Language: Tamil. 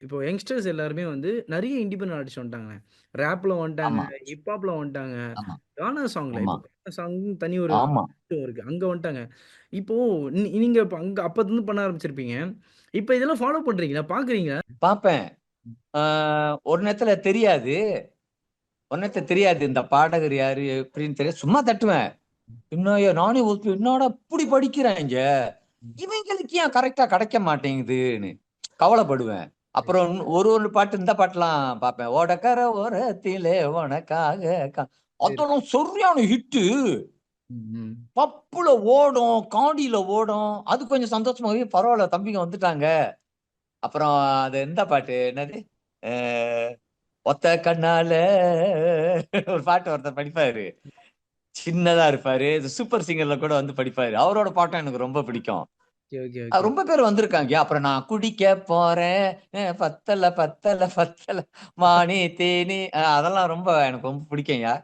இப்போ யங்ஸ்டர்ஸ் எல்லாருமே வந்து நெறைய இண்டிபெண்டன்ட் ஆர்டிஸ்ட் வந்துட்டாங்க. ராப்ல வந்துட்டாங்க, ஆமா, ஹிப்ஹாப்ல வந்துட்டாங்க. ஆமா, கானா சாங்ல ஆமா, இப்போ கானா சாங் தனி ஒரு ஆமா. இருக்கு. அங்க வந்துட்டாங்க. இப்போ நீங்க இப்ப அங்க அப்பத்துலருந்து பண்ண ஆரம்பிச்சிருப்பீங்க. இப்ப இதெல்லாம் ஃபாலோ பண்றீங்களா? பார்க்குறீங்களா? பார்ப்பேன். ஆ ஒரு நேரத்துல தெரியாது. ஒரு நேரத்துல தெரியாது. இந்த பாடகர் யாரு? எப்படின்னு தெரியாது. சும்மா தட்டுவேன். என்னய்யா நானே என்னடா இப்படி படிக்கிறாய்ங்க? இவைங்களுக்கு ஏன் கரெக்ட்டா கிடைக்க மாட்டேங்குதுன்னு கவலைப்படுவேன். அப்புறம் ஒரு ஒரு பாட்டு இந்த பாட்டுலாம் பார்ப்பேன். "ஓடக்கர ஓரத்திலே உனக்காக சரி. அதெல்லாம் சரியான ஹிட்டு. ம். பப்புல ஓடும், காடியில ஓடும். அது கொஞ்சம் சந்தோஷமா, "ஏய் பரவால்ல தம்பிங்க வந்துட்டாங்க." அப்புறம் அது இந்த பாட்டு என்னது? அ "ஒத்த கண்ணால" ஒரு பாட்டு ஒருத்தர் படிப்பாரு. சின்னதா இருப்பாரு. சூப்பர் சிங்கர்ல கூட வந்து படிப்பாரு. அவரோட பாட்டும் எனக்கு ரொம்ப பிடிக்கும். Okay, okay, okay. ரொம்ப பேர் வந்திருக்காங்க. அப்புறம் நான் குடிக்க போறேன். பத்தல, பத்தல, பத்தல மானே தேனே அதெல்லாம் ரொம்ப எனக்கு ரொம்ப பிடிக்கும்யா.